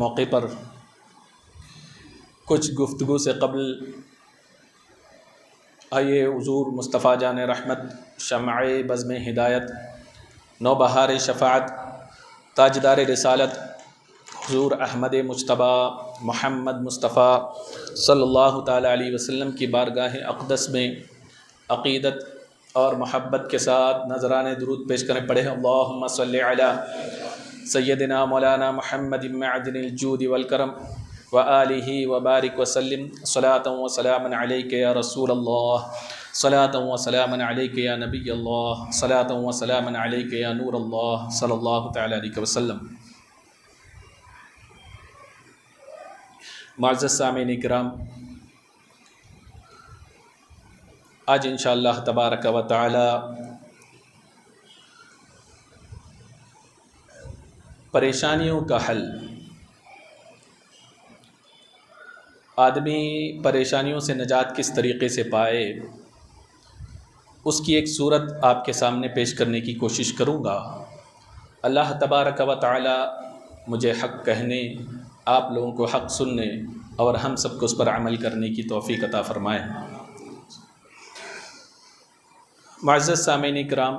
موقع پر کچھ گفتگو سے قبل آئیے حضور مصطفیٰ جان رحمت، شمع بزم ہدایت، نوبہار شفاعت، تاجدار رسالت حضور احمد مجتبیٰ محمد مصطفیٰ صلی اللہ تعالیٰ علیہ وسلم کی بارگاہ اقدس میں عقیدت اور محبت کے ساتھ نذرانِ درود پیش کریں۔ پڑھیں اللہم صلی علی سیدنا مولانا محمد معدن الجود والکرم وآلہ وبارک وسلم، صلاۃ و سلام علیک یا رسول اللہ، صلاۃ و سلام علیک یا نبی اللہ، صلاۃ و سلام علیک یا نور اللہ، صلی اللہ تعالیٰ علیہ وسلم۔ معزز سامعین کرام، آج انشاءاللہ تبارک و تعالی پریشانیوں کا حل۔ آدمی پریشانیوں سے نجات کس طریقے سے پائے، اس کی ایک صورت آپ کے سامنے پیش کرنے کی کوشش کروں گا۔ اللہ تبارک و تعالی مجھے حق کہنے، آپ لوگوں کو حق سننے اور ہم سب کو اس پر عمل کرنے کی توفیق عطا فرمائے۔ معزز سامعین کرام،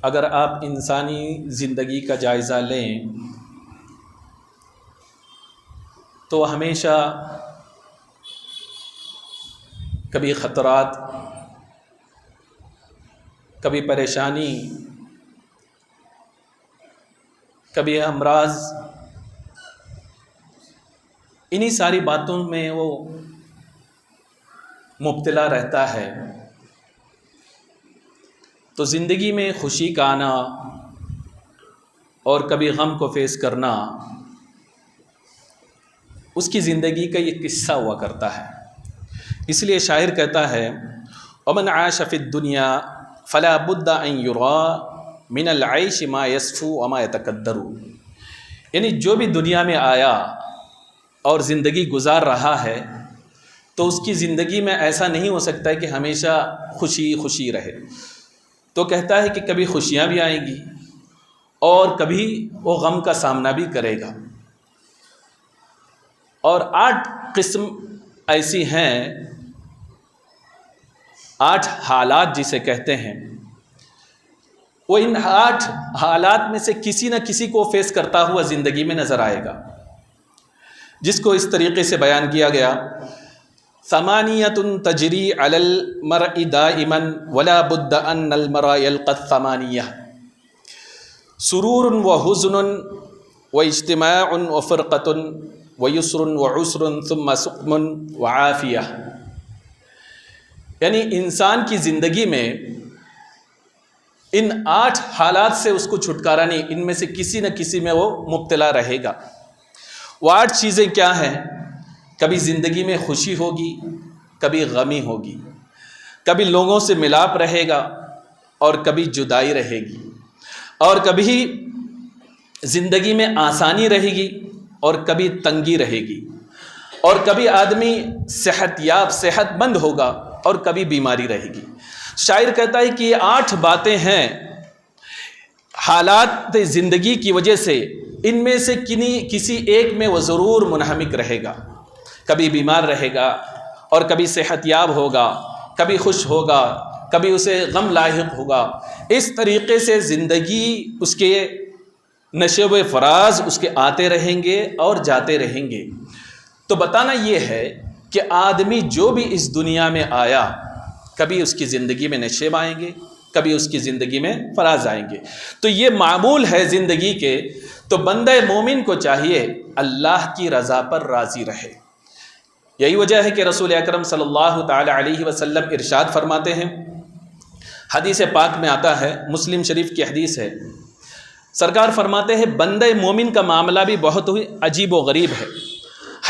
اگر آپ انسانی زندگی کا جائزہ لیں تو ہمیشہ کبھی خطرات، کبھی پریشانی، کبھی امراض، انہی ساری باتوں میں وہ مبتلا رہتا ہے۔ تو زندگی میں خوشی کا آنا اور کبھی غم کو فیس کرنا، اس کی زندگی کا یہ قصہ ہوا کرتا ہے۔ اس لیے شاعر کہتا ہے وَمَنْ عَاشَ فِي الدُّنْيَا فَلَا بُدَّ أَنْ يُرَى مِنَ الْعَيْشِ مَا يَسْفُو وَمَا يَتَقَدَّرُ، یعنی جو بھی دنیا میں آیا اور زندگی گزار رہا ہے تو اس کی زندگی میں ایسا نہیں ہو سکتا ہے کہ ہمیشہ خوشی خوشی رہے۔ تو کہتا ہے کہ کبھی خوشیاں بھی آئیں گی اور کبھی وہ غم کا سامنا بھی کرے گا۔ اور 8 قسم ایسی ہیں، 8 حالات جسے کہتے ہیں، وہ ان 8 حالات میں سے کسی نہ کسی کو فیس کرتا ہوا زندگی میں نظر آئے گا، جس کو اس طریقے سے بیان کیا گیا ثمانیۃ تجری علی المرء دائما ولا بد ان المرء یلقى الثمانیہ، سرور وحزن واجتماع وفرقۃ ویسر وعسر ثم سقم وعافیہ، یعنی انسان کی زندگی میں ان 8 حالات سے اس کو چھٹکارا نہیں، ان میں سے کسی نہ کسی میں وہ مبتلا رہے گا۔ وہ 8 چیزیں کیا ہیں؟ کبھی زندگی میں خوشی ہوگی، کبھی غمی ہوگی، کبھی لوگوں سے ملاپ رہے گا اور کبھی جدائی رہے گی، اور کبھی زندگی میں آسانی رہے گی اور کبھی تنگی رہے گی، اور کبھی آدمی صحت یاب صحت مند ہوگا اور کبھی بیماری رہے گی۔ شاعر کہتا ہے کہ یہ 8 باتیں ہیں، حالات زندگی کی وجہ سے ان میں سے کسی ایک میں وہ ضرور منہمک رہے گا، کبھی بیمار رہے گا اور کبھی صحت یاب ہوگا، کبھی خوش ہوگا، کبھی اسے غم لاحق ہوگا۔ اس طریقے سے زندگی اس کے نشو و فراز اس کے آتے رہیں گے اور جاتے رہیں گے۔ تو بتانا یہ ہے کہ آدمی جو بھی اس دنیا میں آیا، کبھی اس کی زندگی میں نشیب آئیں گے، کبھی اس کی زندگی میں فراز آئیں گے۔ تو یہ معمول ہے زندگی کے۔ تو بندہ مومن کو چاہیے اللہ کی رضا پر راضی رہے۔ یہی وجہ ہے کہ رسول اکرم صلی اللہ تعالی علیہ وسلم ارشاد فرماتے ہیں، حدیث پاک میں آتا ہے، مسلم شریف کی حدیث ہے، سرکار فرماتے ہیں بندہ مومن کا معاملہ بھی بہت ہی عجیب و غریب ہے،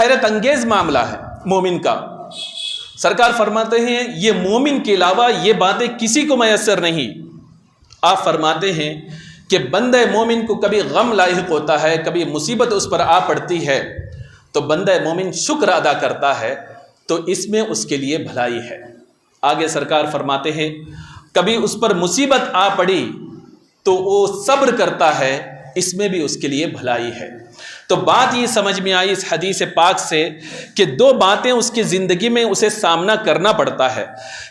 حیرت انگیز معاملہ ہے مومن کا۔ سرکار فرماتے ہیں یہ مومن کے علاوہ یہ باتیں کسی کو میسر نہیں۔ آپ فرماتے ہیں کہ بندہ مومن کو کبھی غم لاحق ہوتا ہے، کبھی مصیبت اس پر آ پڑتی ہے، تو بندہ مومن شکر ادا کرتا ہے تو اس میں اس کے لیے بھلائی ہے۔ آگے سرکار فرماتے ہیں کبھی اس پر مصیبت آ پڑی تو وہ صبر کرتا ہے اس میں بھی اس کے لیے بھلائی ہے۔ تو بات یہ سمجھ میں آئی اس حدیث پاک سے کہ دو باتیں اس کی زندگی میں اسے سامنا کرنا پڑتا ہے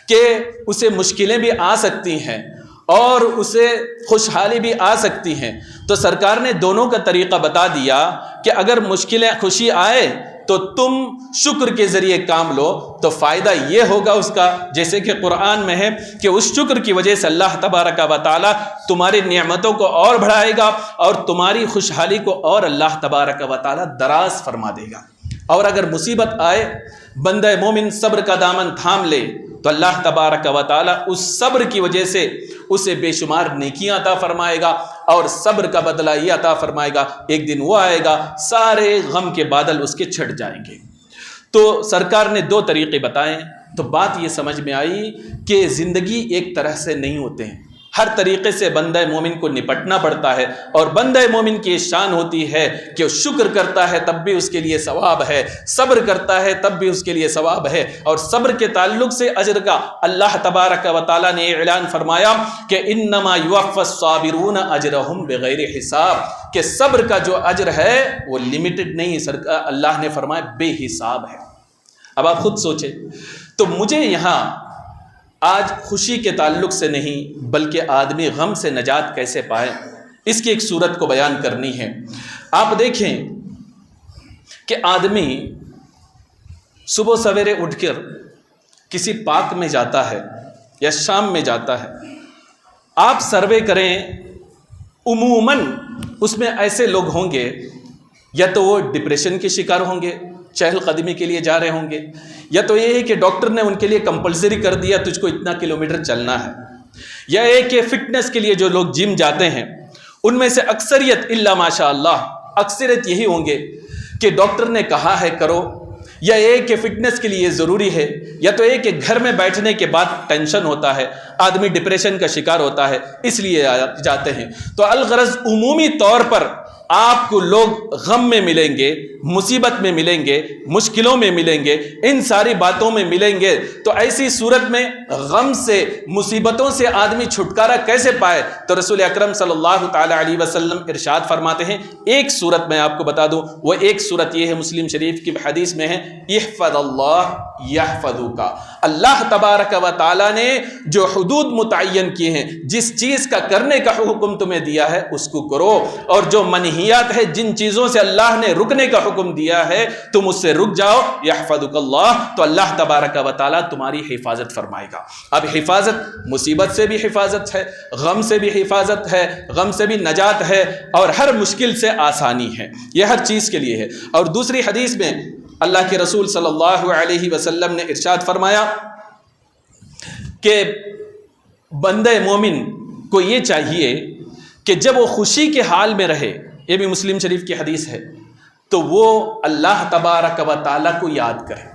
کہ اسے مشکلیں بھی آ سکتی ہیں اور اسے خوشحالی بھی آ سکتی ہیں۔ تو سرکار نے دونوں کا طریقہ بتا دیا کہ اگر مشکلیں خوشی آئے تو تم شکر کے ذریعے کام لو تو فائدہ یہ ہوگا اس کا، جیسے کہ قرآن میں ہے کہ اس شکر کی وجہ سے اللہ تبارک و تعالی تمہاری نعمتوں کو اور بڑھائے گا اور تمہاری خوشحالی کو اور اللہ تبارک و تعالی دراز فرما دے گا۔ اور اگر مصیبت آئے، بندہ مومن صبر کا دامن تھام لے تو اللہ تبارک و تعالی اس صبر کی وجہ سے اسے بے شمار نیکیاں عطا فرمائے گا اور صبر کا بدلہ یہ عطا فرمائے گا، ایک دن وہ آئے گا سارے غم کے بادل اس کے چھٹ جائیں گے۔ تو سرکار نے دو طریقے بتائے، تو بات یہ سمجھ میں آئی کہ زندگی ایک طرح سے نہیں ہوتے ہیں، ہر طریقے سے بندہ مومن کو نپٹنا پڑتا ہے، اور بندہ مومن کی شان ہوتی ہے کہ وہ شکر کرتا ہے تب بھی اس کے لیے ثواب ہے، صبر کرتا ہے تب بھی اس کے لیے ثواب ہے۔ اور صبر کے تعلق سے اجر کا اللہ تبارک و تعالیٰ نے اعلان فرمایا کہ انما یوفی الصابرون اجرہم بغیر حساب، کہ صبر کا جو اجر ہے وہ لمیٹڈ نہیں، اللہ نے فرمایا بے حساب ہے۔ اب آپ خود سوچیں، تو مجھے یہاں آج خوشی کے تعلق سے نہیں بلکہ آدمی غم سے نجات کیسے پائے، اس کی ایک صورت کو بیان کرنی ہے۔ آپ دیکھیں کہ آدمی صبح سویرے اٹھ کر کسی پارک میں جاتا ہے یا شام میں جاتا ہے، آپ سروے کریں عموماً اس میں ایسے لوگ ہوں گے یا تو وہ ڈپریشن کے شکار ہوں گے، چہل قدمی کے لیے جا رہے ہوں گے، یا تو یہ ہے کہ ڈاکٹر نے ان کے لیے کمپلسری کر دیا تجھ کو اتنا کلومیٹر چلنا ہے، یا ایک کہ فٹنس کے لیے جو لوگ جم جاتے ہیں ان میں سے اکثریت الا ماشاء اللہ اکثریت یہی ہوں گے کہ ڈاکٹر نے کہا ہے کرو، یا ایک کہ فٹنس کے لیے ضروری ہے، یا تو ایک کہ گھر میں بیٹھنے کے بعد ٹینشن ہوتا ہے، آدمی ڈپریشن کا شکار ہوتا ہے اس لیے جاتے ہیں۔ تو الغرض عمومی طور پر آپ کو لوگ غم میں ملیں گے، مصیبت میں ملیں گے، مشکلوں میں ملیں گے، ان ساری باتوں میں ملیں گے۔ تو ایسی صورت میں غم سے، مصیبتوں سے آدمی چھٹکارا کیسے پائے؟ تو رسول اکرم صلی اللہ تعالی علیہ وسلم ارشاد فرماتے ہیں، ایک صورت میں آپ کو بتا دوں، وہ ایک صورت یہ ہے، مسلم شریف کی حدیث میں ہے، احفظ اللہ یحفظک، اللہ تبارک و تعالی نے جو حدود متعین کیے ہیں، جس چیز کا کرنے کا حکم تمہیں دیا ہے اس کو کرو، اور جو منہیات ہے، جن چیزوں سے اللہ نے رکنے کا حکم دیا ہے تم اس سے رک جاؤ، یحفظک اللہ، تو اللہ تبارک و تعالی تمہاری حفاظت فرمائے گا۔ اب حفاظت، مصیبت سے بھی حفاظت ہے، غم سے بھی حفاظت ہے، غم سے بھی نجات ہے، اور ہر مشکل سے آسانی ہے، یہ ہر چیز کے لیے ہے۔ اور دوسری حدیث میں اللہ کے رسول صلی اللہ علیہ وسلم نے ارشاد فرمایا کہ بندہ مومن کو یہ چاہیے کہ جب وہ خوشی کے حال میں رہے، یہ بھی مسلم شریف کی حدیث ہے، تو وہ اللہ تبارک و تعالیٰ کو یاد کرے۔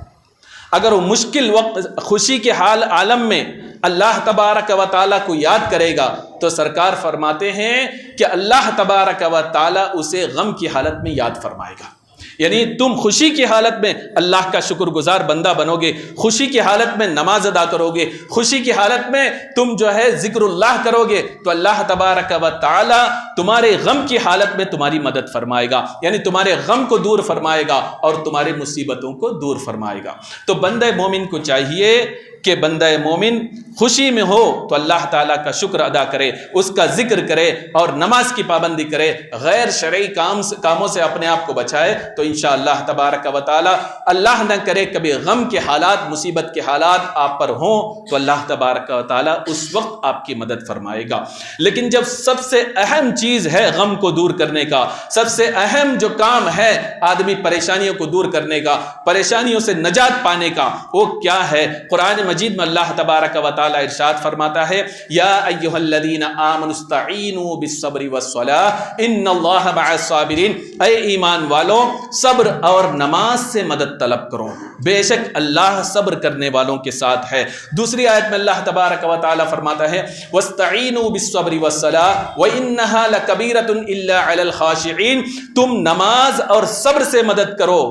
اگر وہ مشکل وقت خوشی کے حال عالم میں اللہ تبارک و تعالیٰ کو یاد کرے گا تو سرکار فرماتے ہیں کہ اللہ تبارک و تعالیٰ اسے غم کی حالت میں یاد فرمائے گا۔ یعنی تم خوشی کی حالت میں اللہ کا شکر گزار بندہ بنو گے، خوشی کی حالت میں نماز ادا کرو گے، خوشی کی حالت میں تم جو ہے ذکر اللہ کرو گے، تو اللہ تبارک و تعالی تمہارے غم کی حالت میں تمہاری مدد فرمائے گا، یعنی تمہارے غم کو دور فرمائے گا اور تمہارے مصیبتوں کو دور فرمائے گا۔ تو بندہ مومن کو چاہیے کہ بندہ مومن خوشی میں ہو تو اللہ تعالیٰ کا شکر ادا کرے، اس کا ذکر کرے اور نماز کی پابندی کرے، غیر شرعی کاموں سے اپنے آپ کو بچائے، تو انشاءاللہ تبارک و تعالیٰ اللہ نہ کرے کبھی غم کے حالات، مصیبت کے حالات آپ پر ہوں تو اللہ تبارک و تعالیٰ اس وقت آپ کی مدد فرمائے گا۔ لیکن جب سب سے اہم چیز ہے غم کو دور کرنے کا، سب سے اہم جو کام ہے آدمی پریشانیوں کو دور کرنے کا، پریشانیوں سے نجات پانے کا، وہ کیا ہے؟ قرآن مجید میں اللہ تبارک و تعالیٰ ارشاد فرماتا ہے، یا ایھا الذین آمنوا استعینوا بالصبر والصلاۃ ان اللہ مع الصابرین، اے ایمان والو صبر اور نماز سے مدد طلب کرو، بے شک اللہ صبر کرنے والوں کے ساتھ ہے۔ دوسری آیت میں اللہ تبارک و تعالیٰ فرماتا ہے، واستعینوا بالصبر والصلاۃ وانھا لکبیرۃ الا علی الخاشعین، تم نماز اور صبر سے مدد کرو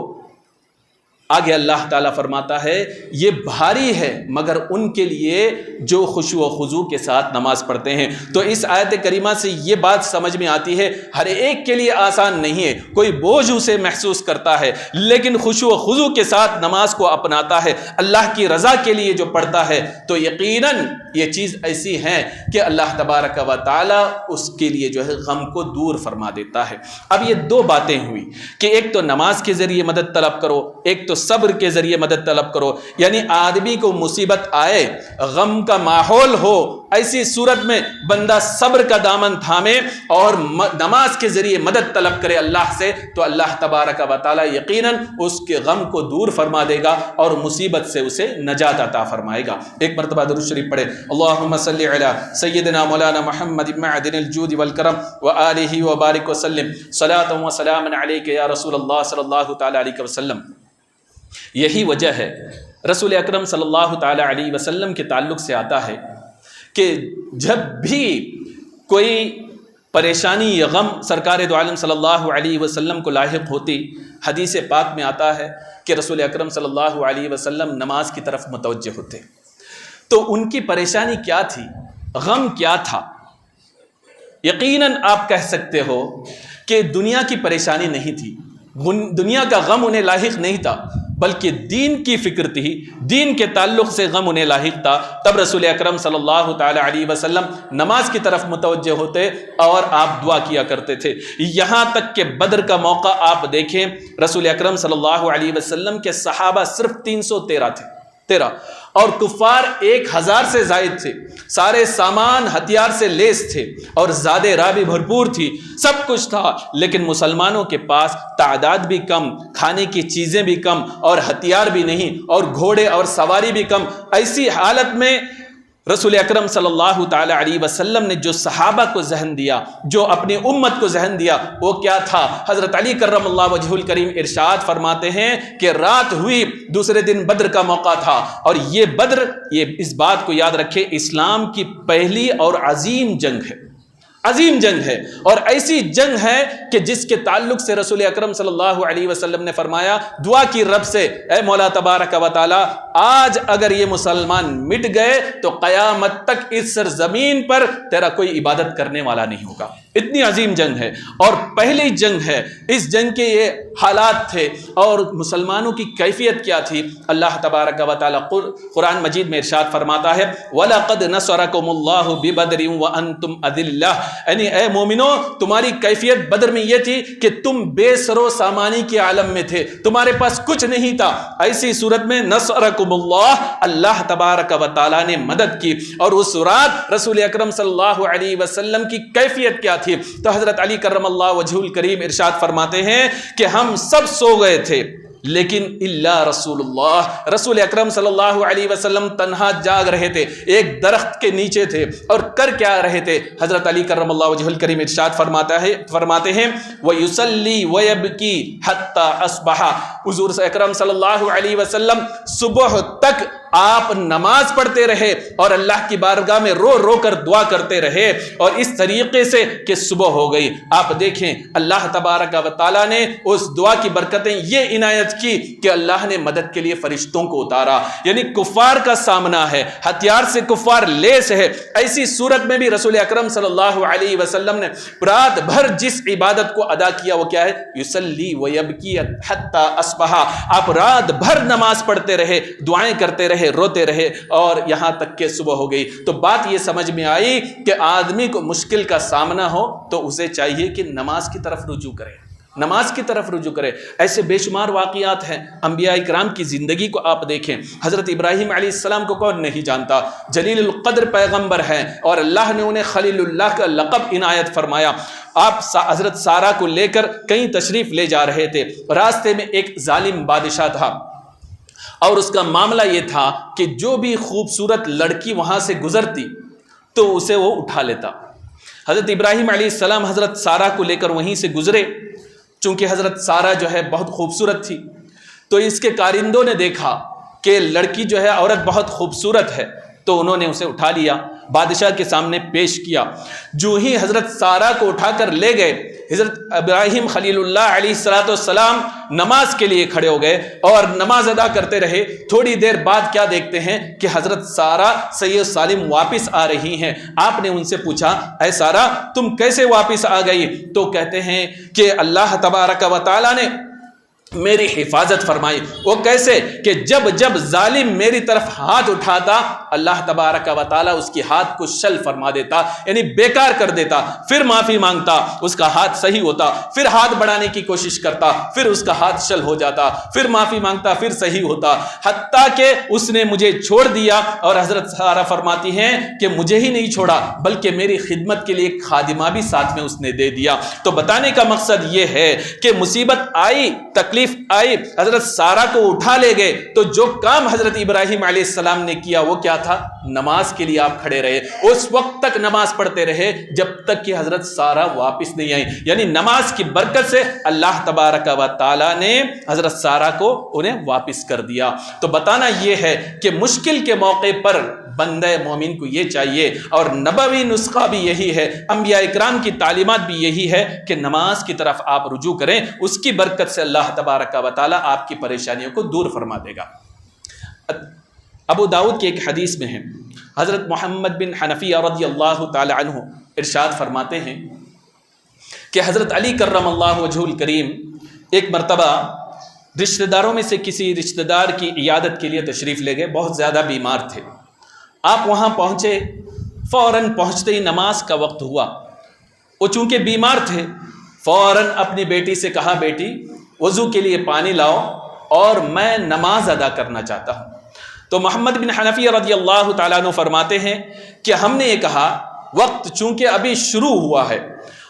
آگے اللہ تعالیٰ فرماتا ہے یہ بھاری ہے مگر ان کے لیے جو خشوع و خضوع کے ساتھ نماز پڑھتے ہیں۔ تو اس آیت کریمہ سے یہ بات سمجھ میں آتی ہے ہر ایک کے لیے آسان نہیں ہے، کوئی بوجھ اسے محسوس کرتا ہے، لیکن خشوع و خضوع کے ساتھ نماز کو اپناتا ہے، اللہ کی رضا کے لیے جو پڑھتا ہے، تو یقیناً یہ چیز ایسی ہے کہ اللہ تبارک و تعالیٰ اس کے لیے جو ہے غم کو دور فرما دیتا ہے۔ اب یہ دو باتیں ہوئی کہ ایک تو نماز کے ذریعے مدد طلب کرو، ایک تو صبر کے ذریعے مدد طلب کرو، یعنی آدمی کو مصیبت آئے، غم کا ماحول ہو، ایسی صورت میں بندہ صبر کا دامن تھامے اور نماز کے ذریعے مدد طلب کرے اللہ سے، تو اللہ تبارک و تعالیٰ یقیناً اس کے غم کو دور فرما دے گا اور مصیبت سے اسے نجات عطا فرمائے گا۔ ایک مرتبہ درود شریف پڑھے، اللہم صلی علی سیدنا مولانا محمد معدن الجود والکرم وآلہ وبارک وسلم صلاۃ و سلام علیک یا رسول اللہ صلی اللہ تعالی علیہ وسلم۔ یہی وجہ ہے رسول اکرم صلی اللہ تعالی علیہ وسلم کے تعلق سے آتا ہے کہ جب بھی کوئی پریشانی یا غم سرکار دو عالم صلی اللہ علیہ وسلم کو لاحق ہوتی، حدیث پاک میں آتا ہے کہ رسول اکرم صلی اللہ علیہ وسلم نماز کی طرف متوجہ ہوتے۔ تو ان کی پریشانی کیا تھی، غم کیا تھا؟ یقیناً آپ کہہ سکتے ہو کہ دنیا کی پریشانی نہیں تھی، دنیا کا غم انہیں لاحق نہیں تھا، بلکہ دین کی فکر تھی، دین کے تعلق سے غم انہیں لاحق تھا۔ تب رسول اکرم صلی اللہ تعالی علیہ وسلم نماز کی طرف متوجہ ہوتے اور آپ دعا کیا کرتے تھے۔ یہاں تک کہ بدر کا موقع آپ دیکھیں، رسول اکرم صلی اللہ علیہ وسلم کے صحابہ صرف 313 تھے، اور کفار 1000 سے زائد تھے، سارے سامان ہتھیار سے لیس تھے اور زادے راہ بھی بھرپور تھی، سب کچھ تھا، لیکن مسلمانوں کے پاس تعداد بھی کم، کھانے کی چیزیں بھی کم اور ہتھیار بھی نہیں، اور گھوڑے اور سواری بھی کم۔ ایسی حالت میں رسول اکرم صلی اللہ تعالی علیہ وسلم نے جو صحابہ کو ذہن دیا، جو اپنی امت کو ذہن دیا، وہ کیا تھا؟ حضرت علی کرم اللہ وجہ الکریم ارشاد فرماتے ہیں کہ رات ہوئی، دوسرے دن بدر کا موقع تھا، اور یہ بدر، یہ اس بات کو یاد رکھے، اسلام کی پہلی اور عظیم جنگ ہے، عظیم جنگ ہے، اور ایسی جنگ ہے کہ جس کے تعلق سے رسول اکرم صلی اللہ علیہ وسلم نے فرمایا، دعا کی رب سے، اے مولا تبارک و تعالی، آج اگر یہ مسلمان مٹ گئے تو قیامت تک اس سرزمین پر تیرا کوئی عبادت کرنے والا نہیں ہوگا۔ اتنی عظیم جنگ ہے اور پہلی جنگ ہے، اس جنگ کے یہ حالات تھے اور مسلمانوں کی کیفیت کیا تھی۔ اللہ تبارک و تعالی قرآن مجید میں ارشاد فرماتا ہے، وَلَقَدْ نَصَرَكُمُ اللَّهُ بِبَدْرٍ وَأَنْتُمْ أَذِلَّةٌ، یعنی اے مومنو، تمہاری کیفیت بدر میں یہ تھی کہ تم بے سر و سامانی کے عالم میں تھے، تمہارے پاس کچھ نہیں تھا۔ ایسی صورت میں نصرکم اللہ، اللہ تبارک و تعالی نے مدد کی، اور اس رات رسول اکرم صلی اللہ علیہ وسلم کی کیفیت کیا تھی؟ تو حضرت علی کرم اللہ وجہ الکریم ارشاد فرماتے ہیں کہ ہم سب سو گئے تھے، لیکن الا رسول اللہ، رسول اکرم صلی اللہ علیہ وسلم تنہا جاگ رہے تھے، ایک درخت کے نیچے تھے، اور کر کیا رہے تھے؟ حضرت علی کرم اللہ وجہ الکریم ارشاد فرماتے ہیں وَيُصَلِّي وَيَبْكِي حَتَّى أَصْبَحَ، حضور اکرم صلی اللہ علیہ وسلم صبح تک آپ نماز پڑھتے رہے اور اللہ کی بارگاہ میں رو رو کر دعا کرتے رہے، اور اس طریقے سے کہ صبح ہو گئی۔ آپ دیکھیں اللہ تبارک و تعالیٰ نے اس دعا کی برکتیں یہ عنایت کی کہ اللہ نے مدد کے لیے فرشتوں کو اتارا، یعنی کفار کا سامنا ہے، ہتھیار سے کفار لیس ہے، ایسی صورت میں بھی رسول اکرم صلی اللہ علیہ وسلم نے رات بھر جس عبادت کو ادا کیا وہ کیا ہے؟ یصلی ویبکی حتی اصبح، آپ رات بھر نماز پڑھتے رہے، دعائیں کرتے رہے، روتے رہے، اور یہاں تک کہ صبح ہو گئی۔ تو بات یہ سمجھ میں آئی کہ آدمی کو مشکل کا سامنا ہو تو اسے چاہیے کہ نماز کی طرف رجوع کرے، نماز کی طرف رجوع کرے۔ ایسے بے شمار واقعات ہیں، انبیاء اکرام کی زندگی کو آپ دیکھیں، حضرت ابراہیم علیہ السلام کو کون نہیں جانتا، جلیل القدر پیغمبر ہیں، اور اللہ نے انہیں خلیل اللہ کا لقب عنایت فرمایا۔ آپ حضرت سارہ کو لے کر کہیں تشریف لے جا رہے تھے، راستے میں ایک ظالم بادشاہ تھا، اور اس کا معاملہ یہ تھا کہ جو بھی خوبصورت لڑکی وہاں سے گزرتی تو اسے وہ اٹھا لیتا۔ حضرت ابراہیم علیہ السلام حضرت سارہ کو لے کر وہیں سے گزرے، چونکہ حضرت سارہ جو ہے بہت خوبصورت تھی، تو اس کے کارندوں نے دیکھا کہ لڑکی جو ہے عورت بہت خوبصورت ہے، تو انہوں نے اسے اٹھا لیا، بادشاہ کے سامنے پیش کیا۔ جو ہی حضرت سارہ کو اٹھا کر لے گئے، حضرت ابراہیم خلیل اللہ علیہ السلام نماز کے لیے کھڑے ہو گئے اور نماز ادا کرتے رہے۔ تھوڑی دیر بعد کیا دیکھتے ہیں کہ حضرت سارہ سید سالم واپس آ رہی ہیں۔ آپ نے ان سے پوچھا، اے سارہ تم کیسے واپس آ گئی؟ تو کہتے ہیں کہ اللہ تبارک و تعالیٰ نے میری حفاظت فرمائی۔ وہ کیسے کہ جب جب ظالم میری طرف ہاتھ اٹھاتا، اللہ تبارک و تعالیٰ اس کی ہاتھ کو شل فرما دیتا، یعنی بیکار کر دیتا۔ پھر معافی مانگتا، اس کا ہاتھ صحیح ہوتا، پھر ہاتھ بڑھانے کی کوشش کرتا، پھر اس کا ہاتھ شل ہو جاتا، پھر معافی مانگتا، پھر صحیح ہوتا، حتیٰ کہ اس نے مجھے چھوڑ دیا۔ اور حضرت سارہ فرماتی ہیں کہ مجھے ہی نہیں چھوڑا بلکہ میری خدمت کے لیے ایک خادمہ بھی ساتھ میں اس نے دے دیا۔ تو بتانے کا مقصد یہ ہے کہ مصیبت آئی، تکلیف آئی، حضرت سارہ کو اٹھا لے گئے، تو جو کام حضرت ابراہیم علیہ السلام نے کیا وہ کیا تھا؟ نماز کے لیے آپ کھڑے رہے، اس وقت تک نماز پڑھتے رہے جب تک کہ حضرت سارہ واپس نہیں آئی۔ یعنی نماز کی برکت سے اللہ تبارک و تعالی نے حضرت سارہ کو انہیں واپس کر دیا۔ تو بتانا یہ ہے کہ مشکل کے موقع پر بندہ مومن کو یہ چاہیے، اور نبوی نسخہ بھی یہی ہے، انبیاء اکرام کی تعلیمات بھی یہی ہے کہ نماز کی طرف آپ رجوع کریں، اس کی برکت سے اللہ تبارک و تعالی آپ کی پریشانیوں کو دور فرما دے گا۔ ابو داؤد کی ایک حدیث میں ہے، حضرت محمد بن حنفیہ رضی اللہ تعالی عنہ ارشاد فرماتے ہیں کہ حضرت علی کرم اللہ وجہہ الکریم ایک مرتبہ رشتہ داروں میں سے کسی رشتہ دار کی عیادت کے لیے تشریف لے گئے، بہت زیادہ بیمار تھے۔ آپ وہاں پہنچے، فوراً پہنچتے ہی نماز کا وقت ہوا۔ وہ چونکہ بیمار تھے، فوراً اپنی بیٹی سے کہا، بیٹی وضو کے لیے پانی لاؤ اور میں نماز ادا کرنا چاہتا ہوں۔ تو محمد بن حنفیہ رضی اللہ تعالیٰ عنہ فرماتے ہیں کہ ہم نے یہ کہا، وقت چونکہ ابھی شروع ہوا ہے،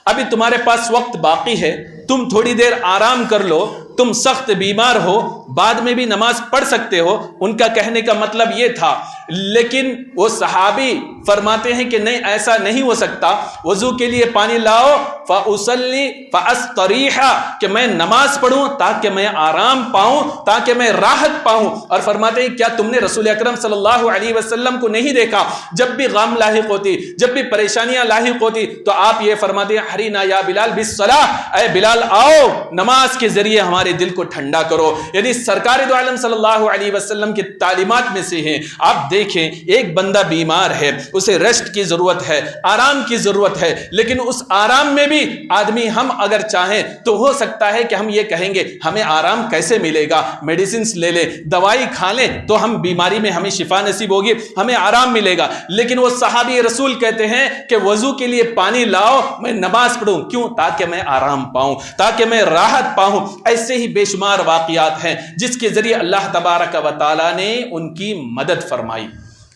ابھی تمہارے پاس وقت باقی ہے، تم تھوڑی دیر آرام کر لو، تم سخت بیمار ہو، بعد میں بھی نماز پڑھ سکتے ہو۔ ان کا کہنے کا مطلب یہ تھا، لیکن وہ صحابی فرماتے ہیں کہ نہیں، ایسا نہیں ہو سکتا، وضو کے لیے پانی لاؤ، فَأُصَلِّ فَأَسْتَرِيحَ، کہ میں نماز پڑھوں تاکہ میں آرام پاؤں، تاکہ میں راحت پاؤں۔ اور فرماتے ہیں کیا تم نے رسول اکرم صلی اللہ علیہ وسلم کو نہیں دیکھا جب بھی غم لاحق ہوتی، جب بھی پریشانیاں لاحق ہوتی تو آپ یہ فرماتے ہیں، حرینا یا بلال بالصلاۃ، اے بلال آؤ نماز کے ذریعے ہمارے دل کو ٹھنڈا کرو۔ یعنی سرکار دو عالم صلی اللہ علیہ وسلم کی تعلیمات میں سے ہیں۔ آپ دیکھیں، ایک بندہ بیمار ہے، اسے ریسٹ کی ضرورت ہے، آرام کی ضرورت ہے، لیکن اس آرام میں بھی آدمی ہم اگر چاہیں تو ہو سکتا ہے کہ ہم یہ کہیں گے ہمیں آرام کیسے ملے گا، میڈیسنز لے لیں، دوائی کھا لیں تو ہم بیماری میں ہمیں شفا نصیب ہوگی، ہمیں آرام ملے گا۔ لیکن وہ صحابی رسول کہتے ہیں کہ وضو کے لیے پانی لاؤ، میں نماز پڑھوں، کیوں؟ تاکہ میں آرام پاؤں، تاکہ میں راحت پاؤں۔ ایسے ہی بے شمار واقعات ہیں جس کے ذریعے اللہ تبارک و تعالیٰ نے ان کی مدد فرمائی۔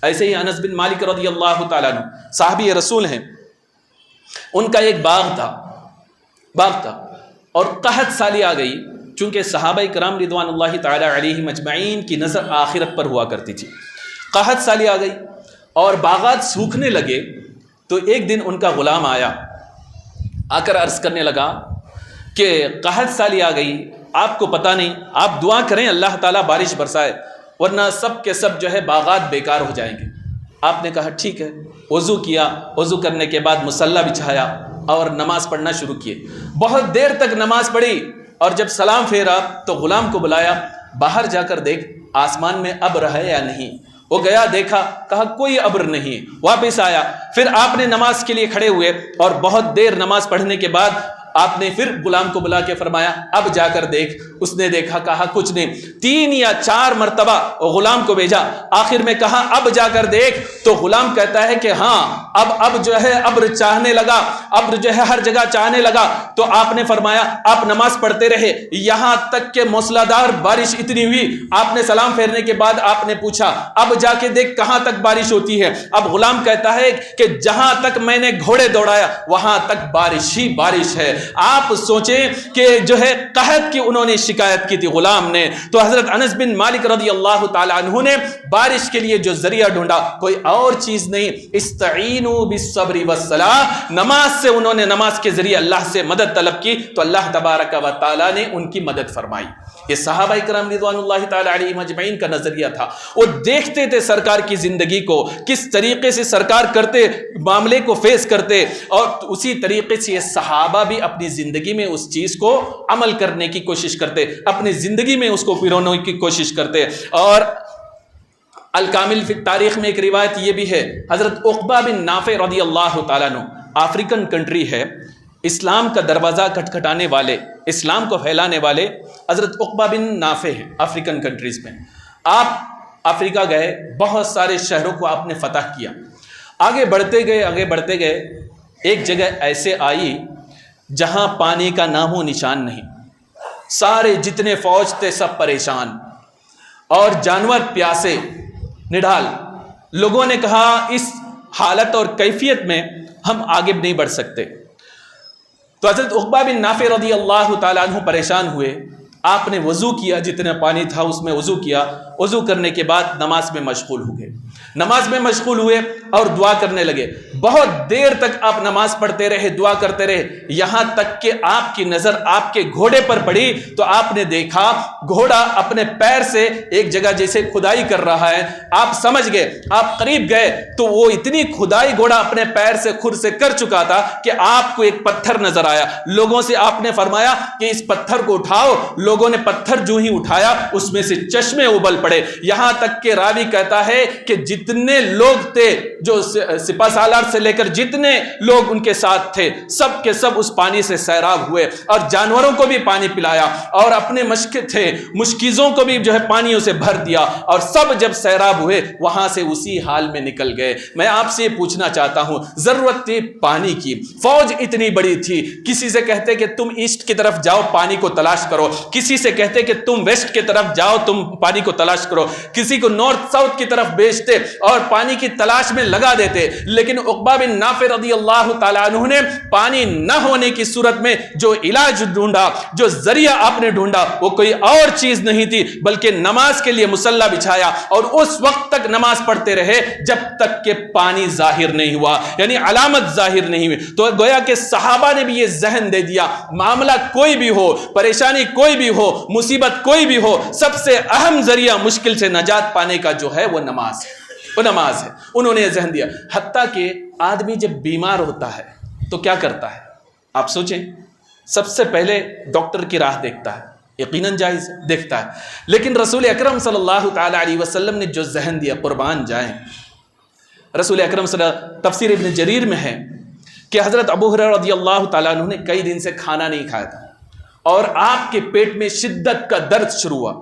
ایسے ہی انس بن مالک رضی اللہ تعالیٰ عنہ صحابی رسول ہیں، ان کا ایک باغ تھا اور قحط سالی آ گئی، چونکہ صحابہ کرام رضوان اللہ تعالی علیہم اجمعین کی نظر آخرت پر ہوا کرتی تھی۔ قحط سالی آ گئی اور باغات سوکھنے لگے، تو ایک دن ان کا غلام آیا، آ کر عرض کرنے لگا کہ قحط سالی آ گئی، آپ کو پتہ نہیں، آپ دعا کریں اللہ تعالیٰ بارش برسائے، ورنہ سب کے سب جو ہے باغات بیکار ہو جائیں گے۔ آپ نے کہا ٹھیک ہے، وضو کیا، وضو کرنے کے بعد مصلی بچھایا اور نماز پڑھنا شروع کیے۔ بہت دیر تک نماز پڑھی اور جب سلام پھیرا تو غلام کو بلایا، باہر جا کر دیکھ آسمان میں ابر ہے یا نہیں۔ وہ گیا، دیکھا، کہا کوئی ابر نہیں، واپس آیا۔ پھر آپ نے نماز کے لیے کھڑے ہوئے اور بہت دیر نماز پڑھنے کے بعد آپ نے پھر غلام کو بلا کے فرمایا اب جا کر دیکھ۔ اس نے دیکھا، کہا کچھ نہیں۔ 3 یا 4 مرتبہ غلام کو بھیجا، آخر میں کہا اب جا کر دیکھ، تو غلام کہتا ہے کہ ہاں اب جو ہے ابر چاہنے لگا، ابر جو ہے ہر جگہ چاہنے لگا۔ تو آپ نے فرمایا، آپ نماز پڑھتے رہے یہاں تک کہ موسلادھار بارش اتنی ہوئی۔ آپ نے سلام پھیرنے کے بعد آپ نے پوچھا اب جا کے دیکھ کہاں تک بارش ہوتی ہے۔ اب غلام کہتا ہے کہ جہاں تک میں نے گھوڑے دوڑایا وہاں تک بارش ہی بارش ہے۔ آپ سوچیں کہ جو ہے قحط کی انہوں نے شکایت کی تھی غلام نے، تو حضرت انس بن مالک رضی اللہ تعالی عنہ نے بارش کے لیے جو ذریعہ ڈھونڈا کوئی اور چیز نہیں، استعینوا بالصبر والصلاۃ، نماز سے انہوں نے نماز کے ذریعے اللہ سے مدد طلب کی، تو اللہ تبارک و تعالی نے ان کی مدد فرمائی۔ یہ صحابہ کرام رضوان اللہ تعالی علیہم اجمعین کا نظریہ تھا. وہ دیکھتے تھے سرکار کی زندگی کو کس طریقے سے سرکار کرتے معاملے کو فیس کرتے, اور اسی طریقے سے یہ صحابہ بھی اپنی زندگی میں اس چیز کو عمل کرنے کی کوشش کرتے, اپنی زندگی میں اس کو پھرونے کی کوشش کرتے. اور الکامل فی تاریخ میں ایک روایت یہ بھی ہے, حضرت عقبہ بن نافع رضی اللہ تعالیٰ عنہ, افریقن کنٹری ہے, اسلام کا دروازہ کھٹکھٹانے والے, اسلام کو پھیلانے والے حضرت عقبہ بن نافع ہیں افریقن کنٹریز میں. آپ افریقہ گئے, بہت سارے شہروں کو آپ نے فتح کیا, آگے بڑھتے گئے, ایک جگہ ایسے آئی جہاں پانی کا نام و نشان نہیں, سارے جتنے فوج تھے سب پریشان, اور جانور پیاسے نڈھال. لوگوں نے کہا اس حالت اور کیفیت میں ہم آگے نہیں بڑھ سکتے. تو حضرت عقبہ بن نافع رضی اللہ تعالیٰ عنہ پریشان ہوئے, آپ نے وضو کیا, جتنا پانی تھا اس میں وضو کیا, وضو کرنے کے بعد نماز میں مشغول ہو گئے, نماز میں مشغول ہوئے اور دعا کرنے لگے. بہت دیر تک آپ نماز پڑھتے رہے, دعا کرتے رہے, یہاں تک کہ آپ کی نظر آپ کے گھوڑے پر پڑی تو آپ نے دیکھا گھوڑا اپنے پیر سے ایک جگہ جیسے کھدائی کر رہا ہے. آپ سمجھ گئے, آپ قریب گئے تو وہ اتنی کھدائی گھوڑا اپنے پیر سے خود سے کر چکا تھا کہ آپ کو ایک پتھر نظر آیا. لوگوں سے آپ نے فرمایا کہ اس پتھر کو اٹھاؤ. لوگوں نے پتھر جو ہی اٹھایا اس میں سے چشمے ابل پڑے, یہاں تک کہ راوی کہتا ہے کہ جتنے لوگ تھے, جو سپہ سالار سے لے کر جتنے لوگ ان کے ساتھ تھے, سب کے سب اس پانی سے سیراب ہوئے, اور جانوروں کو بھی پانی پلایا, اور اپنے مشکیزوں کو بھی جو ہے پانیوں سے بھر دیا, اور سب جب سیراب ہوئے وہاں سے اسی حال میں نکل گئے. میں آپ سے یہ پوچھنا چاہتا ہوں, ضرورت تھی پانی کی, فوج اتنی بڑی تھی, کسی سے کہتے کہ تم ایسٹ کی طرف جاؤ پانی کو تلاش کرو, کسی سے کہتے کہ تم ویسٹ کی طرف جاؤ تم پانی کو تلاش کرو, کسی کو نارتھ ساؤتھ کی طرف بھیجتے اور پانی کی تلاش میں لگا دیتے. لیکن عقبہ بن نافع رضی اللہ تعالیٰ عنہ نے پانی نہ ہونے کی صورت میں جو علاج ڈھونڈا, جو ذریعہ آپ نے ڈھونڈا, وہ کوئی اور چیز نہیں تھی بلکہ نماز کے لیے مصلی بچھایا, اور اس وقت تک نماز پڑھتے رہے جب تک کہ پانی ظاہر نہیں ہوا, یعنی علامت ظاہر نہیں ہوئی. تو گویا کہ صحابہ نے بھی یہ ذہن دے دیا, معاملہ کوئی بھی ہو, پریشانی کوئی بھی ہو, مصیبت کوئی بھی ہو, سب سے اہم ذریعہ مشکل سے نجات پانے کا جو ہے وہ نماز ہے, وہ نماز ہے. انہوں نے یہ ذہن دیا. حتیٰ کہ آدمی جب بیمار ہوتا ہے تو کیا کرتا ہے, آپ سوچیں, سب سے پہلے ڈاکٹر کی راہ دیکھتا ہے, یقیناً جائز دیکھتا ہے, لیکن رسول اکرم صلی اللہ تعالی علیہ وسلم نے جو ذہن دیا, قربان جائیں, رسول اکرم صلی اللہ علیہ وسلم, تفسیر ابن جریر میں ہے کہ حضرت ابو ہریرہ رضی اللہ تعالیٰ عنہ نے کئی دن سے کھانا نہیں کھایا تھا, اور آپ کے پیٹ میں شدت کا درد شروع ہوا,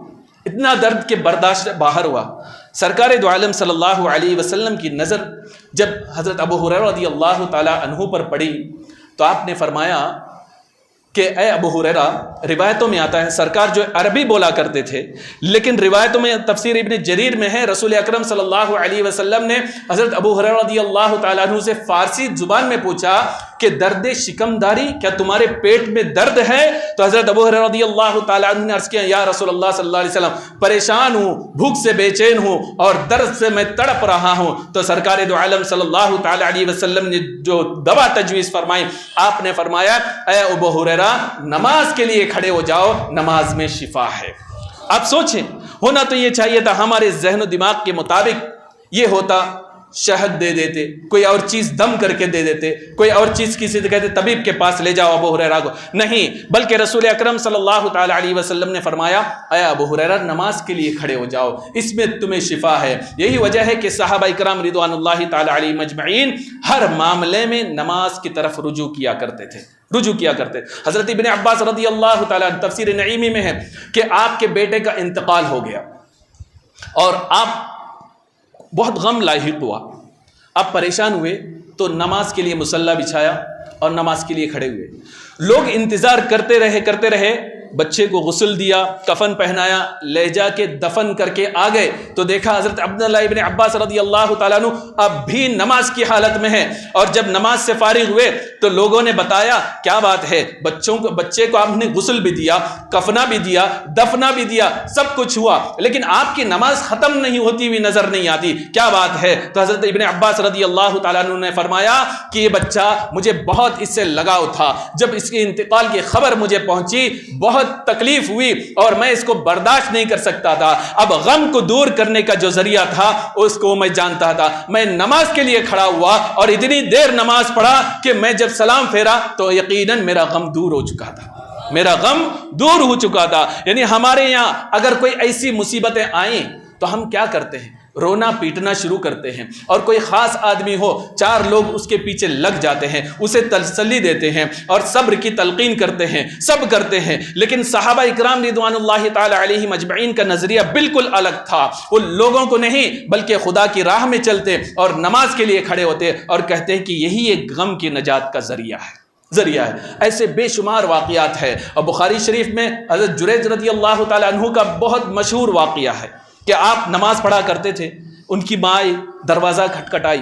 اتنا درد کہ برداشت باہر ہوا. سرکار دو عالم صلی اللہ علیہ وسلم کی نظر جب حضرت ابو ہریرہ رضی اللہ تعالیٰ عنہ پر پڑی تو آپ نے فرمایا کہ اے ابو ہریرہ, روایتوں میں آتا ہے سرکار جو عربی بولا کرتے تھے, لیکن روایتوں میں تفسیر ابن جریر میں ہے رسول اکرم صلی اللہ علیہ وسلم نے حضرت ابو ہریرہ رضی اللہ تعالیٰ عنہ سے فارسی زبان میں پوچھا کہ درد شکمداری, کیا تمہارے پیٹ میں درد ہے؟ تو حضرت ابو ہریرہ رضی اللہ تعالیٰ عنہ نے عرض کیا, یا رسول اللہ صلی اللہ علیہ وسلم, پریشان ہوں, بھوک سے بے چین ہوں, اور درد سے میں تڑپ رہا ہوں. تو سرکار دو عالم صلی اللہ تعالیٰ علیہ وسلم نے جو دوا تجویز فرمائی, آپ نے فرمایا اے ابو ہریرہ, نماز کے لیے کھڑے ہو جاؤ, نماز میں شفا ہے. آپ سوچیں, ہونا تو یہ چاہیے تھا ہمارے ذہن و دماغ کے مطابق یہ ہوتا, شہد دے دیتے, کوئی اور چیز دم کر کے دے دیتے, کوئی اور چیز کسی سے کہتے طبیب کے پاس لے جاؤ ابو ہریرہ کو, نہیں, بلکہ رسول اکرم صلی اللہ تعالی علیہ وسلم نے فرمایا اے ابو ہریرہ, نماز کے لیے کھڑے ہو جاؤ, اس میں تمہیں شفا ہے. یہی وجہ ہے کہ صحابہ کرام رضوان اللہ تعالی علیہم اجمعین ہر معاملے میں نماز کی طرف رجوع کیا کرتے تھے. حضرت ابن عباس رضی اللہ تعالیٰ تفسیر نعیمی میں ہے کہ آپ کے بیٹے کا انتقال ہو گیا اور آپ بہت غم لاحق ہوا, آپ پریشان ہوئے تو نماز کے لیے مصلی بچھایا اور نماز کے لیے کھڑے ہوئے. لوگ انتظار کرتے رہے, بچے کو غسل دیا, کفن پہنایا, لے جا کے دفن کر کے آ گئے تو دیکھا حضرت عبداللہ ابن عباس رضی اللہ تعالیٰ عنہ اب بھی نماز کی حالت میں ہے. اور جب نماز سے فارغ ہوئے تو لوگوں نے بتایا کیا بات ہے, بچے کو آپ نے غسل بھی دیا, کفنا بھی دیا, دفنا بھی دیا, سب کچھ ہوا, لیکن آپ کی نماز ختم نہیں ہوتی ہوئی نظر نہیں آتی, کیا بات ہے؟ تو حضرت ابن عباس رضی اللہ تعالیٰ عنہ نے فرمایا کہ یہ بچہ مجھے بہت اس سے لگاؤ تھا, جب اس کے انتقال کی خبر مجھے پہنچی بہت بہت تکلیف ہوئی اور میں اس کو برداشت نہیں کر سکتا تھا. اب غم کو دور کرنے کا جو ذریعہ تھا اس کو میں جانتا تھا. میں نماز کے لیے کھڑا ہوا اور اتنی دیر نماز پڑھا کہ میں جب سلام پھیرا تو یقیناً میرا غم دور ہو چکا تھا. میرا غم دور ہو چکا تھا. یعنی ہمارے یہاں اگر کوئی ایسی مصیبتیں آئیں تو ہم کیا کرتے ہیں؟ رونا پیٹنا شروع کرتے ہیں. اور کوئی خاص آدمی ہو 4 لوگ اس کے پیچھے لگ جاتے ہیں, اسے تسلی دیتے ہیں اور صبر کی تلقین کرتے ہیں, سب کرتے ہیں. لیکن صحابہ اکرام رضوان اللہ تعالی علیہم اجمعین کا نظریہ بالکل الگ تھا. وہ لوگوں کو نہیں بلکہ خدا کی راہ میں چلتے اور نماز کے لیے کھڑے ہوتے اور کہتے ہیں کہ یہی ایک غم کی نجات کا ذریعہ ہے. ایسے بے شمار واقعات ہے. اور بخاری شریف میں حضرت جریج رضی اللہ تعالیٰ عنہ کا بہت مشہور واقعہ ہے کہ آپ نماز پڑھا کرتے تھے. ان کی ماں آئی, دروازہ کھٹکھٹائی,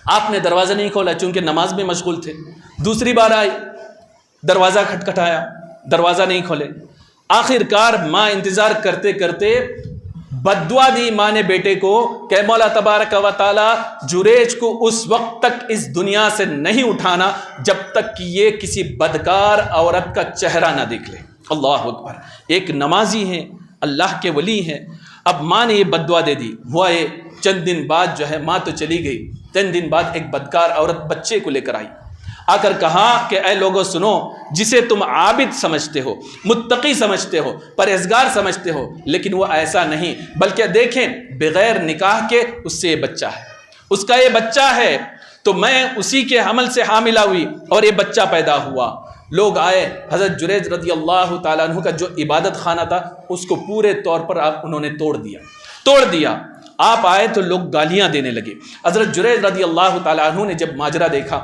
آپ نے دروازہ نہیں کھولا چونکہ نماز میں مشغول تھے. دوسری بار آئی, دروازہ کھٹکھٹایا, دروازہ نہیں کھولے. آخر کار ماں انتظار کرتے کرتے بد دعا دی ماں نے بیٹے کو کہ مولا تبارک و تعالی جریج کو اس وقت تک اس دنیا سے نہیں اٹھانا جب تک کہ یہ کسی بدکار عورت کا چہرہ نہ دیکھ لے. اللہ اکبر. ایک نمازی ہیں, اللہ کے ولی ہیں. اب ماں نے یہ بد دعا دے دی. ہوا یہ چند دن بعد جو ہے ماں تو چلی گئی, چند دن بعد ایک بدکار عورت بچے کو لے کر آئی. آ کر کہا کہ اے لوگوں سنو, جسے تم عابد سمجھتے ہو, متقی سمجھتے ہو, پرہیزگار سمجھتے ہو, لیکن وہ ایسا نہیں, بلکہ دیکھیں بغیر نکاح کے اس سے یہ بچہ ہے, اس کا یہ بچہ ہے. تو میں اسی کے حمل سے حاملہ ہوئی اور یہ بچہ پیدا ہوا. لوگ آئے, حضرت جریج رضی اللہ تعالیٰ عنہ کا جو عبادت خانہ تھا اس کو پورے طور پر انہوں نے توڑ دیا. آپ آئے تو لوگ گالیاں دینے لگے. حضرت جریج رضی اللہ تعالیٰ عنہ نے جب ماجرا دیکھا,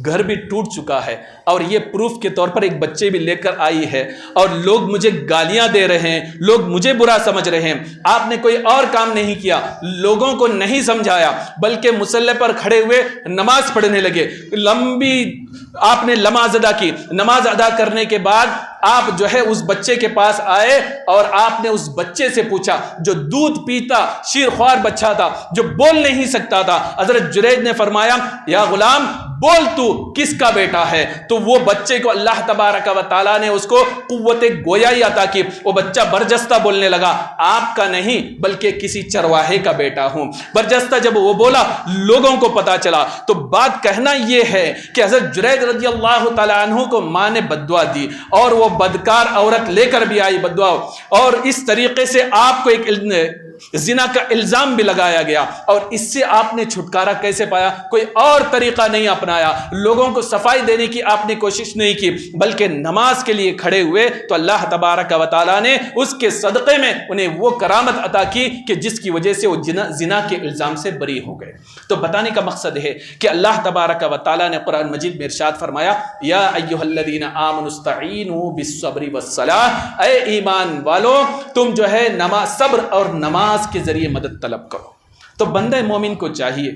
گھر بھی ٹوٹ چکا ہے اور یہ پروف کے طور پر ایک بچے بھی لے کر آئی ہے اور لوگ مجھے گالیاں دے رہے ہیں, لوگ مجھے برا سمجھ رہے ہیں. آپ نے کوئی اور کام نہیں کیا, لوگوں کو نہیں سمجھایا, بلکہ مصلی پر کھڑے ہوئے نماز پڑھنے لگے. لمبی آپ نے نماز ادا کی. نماز ادا کرنے کے بعد آپ جو ہے اس بچے کے پاس آئے اور آپ نے اس بچے سے پوچھا, جو دودھ پیتا شیرخوار بچہ تھا, جو بول نہیں سکتا تھا. حضرت جریج نے فرمایا یا غلام بول تو کس کا بیٹا ہے؟ تو وہ بچے کو اللہ تبارک و تعالیٰ نے اس کو قوت گویائی عطا کی. وہ بچہ برجستہ بولنے لگا, آپ کا نہیں بلکہ کسی چرواہے کا بیٹا ہوں. برجستہ جب وہ بولا لوگوں کو پتا چلا. تو بات کہنا یہ ہے کہ حضرت جریج رضی اللہ تعالیٰ عنہ کو ماں نے بد دعا دی اور وہ بدکار عورت لے کر بھی آئی بد دعا, اور اس طریقے سے آپ کو ایک زنا کا الزام بھی لگایا گیا. اور اس سے آپ نے چھٹکارا کیسے پایا؟ کوئی اور طریقہ نہیں اپنایا, لوگوں کو صفائی دینے کی آپ نے کوشش نہیں کی, بلکہ نماز کے لیے کھڑے ہوئے تو اللہ تبارک و تعالیٰ نے اس کے صدقے میں انہیں وہ کرامت عطا کی کہ جس کی وجہ سے وہ زنا کے الزام سے بری ہو گئے. تو بتانے کا مقصد ہے کہ اللہ تبارک و تعالیٰ نے قرآن مجید میں ارشاد فرمایا یا ایھا الذین آمنوا استعینوا بالصبر والصلاۃ, اے ایمان والو تم جو ہے صبر اور نماز کے ذریعے مدد طلب کرو. تو بندہ مومن کو چاہیے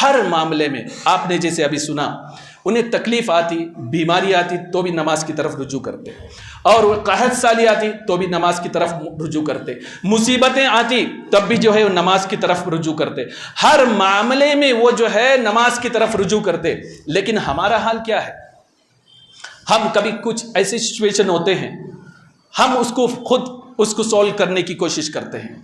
ہر معاملے میں, آپ نے جیسے ابھی سنا, انہیں تکلیف آتی, بیماری آتی تو بھی نماز کی طرف رجوع کرتے, اور قحط سالی آتی تو بھی نماز کی طرف رجوع کرتے, مصیبتیں آتی تب بھی جو ہے نماز کی طرف رجوع کرتے, ہر معاملے میں وہ جو ہے نماز کی طرف رجوع کرتے. لیکن ہمارا حال کیا ہے؟ ہم کبھی کچھ ایسی سچویشن ہوتے ہیں, ہم اس کو سولو کرنے کی کوشش کرتے ہیں.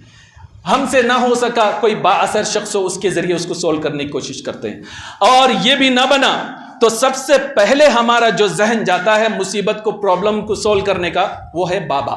ہم سے نہ ہو سکا, کوئی با اثر شخص ہو, اس کے ذریعے اس کو سولو کرنے کی کوشش کرتے ہیں. اور یہ بھی نہ بنا تو سب سے پہلے ہمارا جو ذہن جاتا ہے مصیبت کو, پرابلم کو سولو کرنے کا, وہ ہے بابا,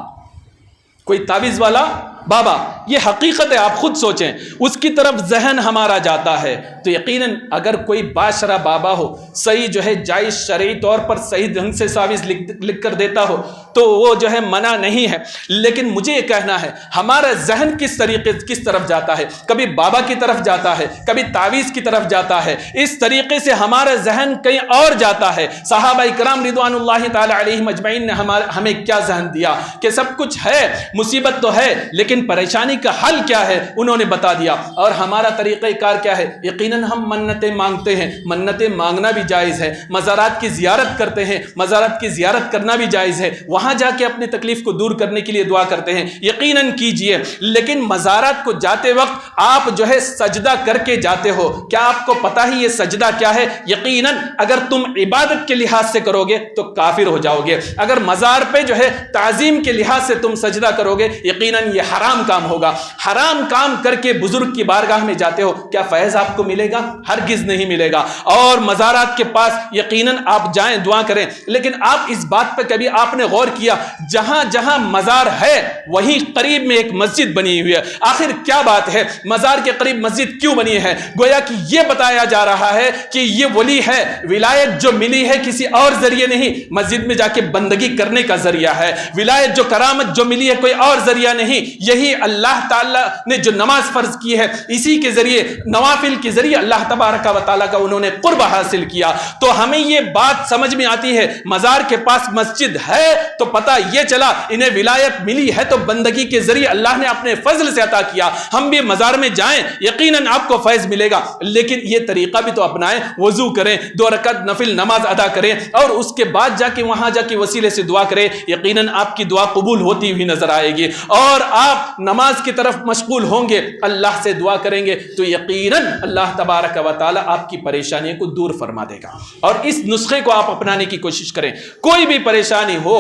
کوئی تعویذ والا بابا. یہ حقیقت ہے, آپ خود سوچیں, اس کی طرف ذہن ہمارا جاتا ہے. تو یقیناً اگر کوئی باشرہ بابا ہو, صحیح جو ہے جائز شرعی طور پر صحیح ڈھنگ سے تعویذ لکھ کر دیتا ہو تو وہ جو ہے منع نہیں ہے. لیکن مجھے یہ کہنا ہے ہمارا ذہن کس طرف جاتا ہے. کبھی بابا کی طرف جاتا ہے, کبھی تعویذ کی طرف جاتا ہے. اس طریقے سے ہمارا ذہن کہیں اور جاتا ہے. صحابہ کرام رضوان اللہ تعالی علیہم اجمعین نے ہمیں کیا ذہن دیا کہ سب کچھ ہے, مصیبت تو ہے, لیکن لیکن پریشانی کا حل کیا ہے انہوں نے بتا دیا. اور ہمارا طریقہ کار کیا ہے؟ یقیناً ہم منتیں مانگتے ہیں، منتیں مانگنا بھی جائز ہے، مزارات کی زیارت کرتے ہیں، مزارات کی زیارت کرنا بھی جائز ہے، وہاں جا کے اپنی تکلیف کو دور کرنے کے لیے دعا کرتے ہیں، یقیناً کیجئے. لیکن مزارات کو جاتے وقت آپ جو ہے سجدہ کر کے جاتے ہو. کیا آپ کو پتہ ہی یہ سجدہ کیا ہے؟ یقیناً اگر تم عبادت کے لحاظ سے کرو گے تو کافر ہو جاؤ گے. اگر مزار پہ جو ہے تعظیم کے لحاظ سے تم سجدہ کرو گے یقیناً یہ حرام کام ہوگا. حرام کام کر کے بزرگ کی بارگاہ میں جاتے ہو، کیا فیض آپ کو ملے گا؟ ہرگز نہیں ملے گا. اور مزارات کے پاس یقیناً آپ جائیں، دعا کریں، لیکن آپ اس بات پہ کبھی آپ نے غور کیا جہاں جہاں مزار ہے وہیں قریب میں ایک مسجد بنی ہوئی ہے؟ آخر کیا بات ہے؟ مزار کے قریب مسجد کیوں بنی ہے؟ گویا کہ یہ بتایا جا رہا ہے کہ یہ ولی ہے، ولایت جو ملی ہے کسی اور ذریعے نہیں، مسجد میں جا کے بندگی کرنے کا ذریعہ ہے. ولایت جو کرامت جو ملی ہے کوئی اور ذریعہ نہیں، یہی اللہ تعالیٰ نے جو نماز فرض کی ہے اسی کے ذریعے، نوافل کے ذریعے اللہ تبارک و تعالیٰ کا انہوں نے قرب حاصل کیا. تو ہمیں یہ بات سمجھ میں آتی ہے، مزار کے پاس مسجد ہے تو پتہ یہ چلا انہیں ولایت ملی ہے تو بندگی کے ذریعے اللہ نے اپنے فضل سے عطا کیا. ہم بھی مزار میں جائیں یقیناً آپ کو فیض ملے گا، لیکن یہ طریقہ بھی تو اپنائیں، وضو کریں، 2 رکعت نفل نماز ادا کریں اور اس کے بعد جا کے وہاں جا کے وسیلے سے دعا کریں. یقیناً آپ کی دعا قبول ہوتی ہوئی نظر آئے گی اور آپ نماز کی طرف مشغول ہوں گے، اللہ سے دعا کریں گے تو یقیناً اللہ تبارک و تعالی آپ کی پریشانی کو دور فرما دے گا. اور اس نسخے کو آپ اپنانے کی کوشش کریں. کوئی بھی پریشانی ہو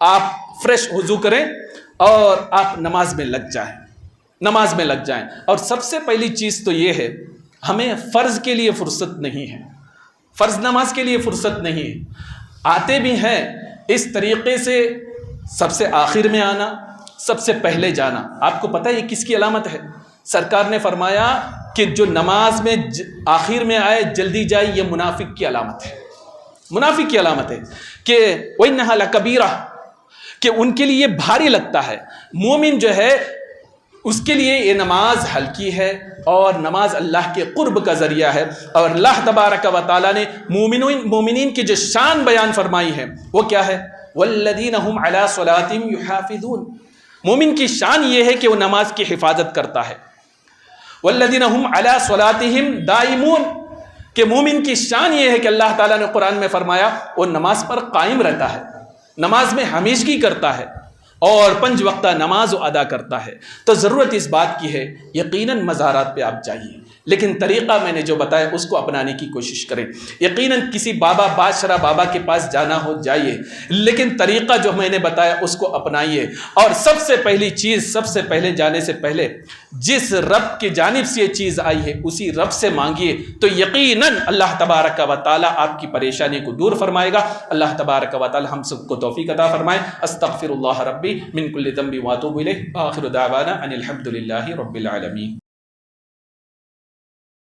آپ فریش وضو کریں اور آپ نماز میں لگ جائیں، نماز میں لگ جائیں. اور سب سے پہلی چیز تو یہ ہے ہمیں فرض کے لیے فرصت نہیں ہے، فرض نماز کے لیے فرصت نہیں ہے. آتے بھی ہیں اس طریقے سے سب سے آخر میں آنا، سب سے پہلے جانا. آپ کو پتہ ہے یہ کس کی علامت ہے؟ سرکار نے فرمایا کہ جو نماز میں آخر میں آئے جلدی جائے یہ منافق کی علامت ہے. منافق کی علامت ہے کہ وَإِنَّهَا لَكَبِيرَةٌ، کہ ان کے لیے یہ بھاری لگتا ہے. مومن جو ہے اس کے لیے یہ نماز ہلکی ہے اور نماز اللہ کے قرب کا ذریعہ ہے. اور اللہ تبارک و تعالیٰ نے مومنین کی جو شان بیان فرمائی ہے وہ کیا ہے؟ وَالَّذِينَ هُمْ عَلَىٰ صَلَاتِهِمْ يُحَافِظُونَ. مومن کی شان یہ ہے کہ وہ نماز کی حفاظت کرتا ہے. وَالَّذِينَ هُمْ عَلَىٰ صَلَاتِهِمْ دَائِمُونَ، کہ مومن کی شان یہ ہے کہ اللہ تعالیٰ نے قرآن میں فرمایا وہ نماز پر قائم رہتا ہے، نماز میں ہمیشگی کرتا ہے اور 5 وقتہ نماز ادا کرتا ہے. تو ضرورت اس بات کی ہے یقیناً مزارات پہ آپ جائیے، لیکن طریقہ میں نے جو بتایا اس کو اپنانے کی کوشش کریں. یقیناً کسی بابا بادشاہ بابا کے پاس جانا ہو جائیے، لیکن طریقہ جو میں نے بتایا اس کو اپنائیے. اور سب سے پہلی چیز، سب سے پہلے جانے سے پہلے جس رب کی جانب سے یہ چیز آئی ہے اسی رب سے مانگیے تو یقیناً اللہ تبارک و تعالی آپ کی پریشانی کو دور فرمائے گا. اللہ تبارک و تعالی ہم سب کو توفیق عطا فرمائے. استغفر اللہ ربی من کل ذنب واتوب الیہ. آخر دعوانا ان الحمد للہ رب العالمین.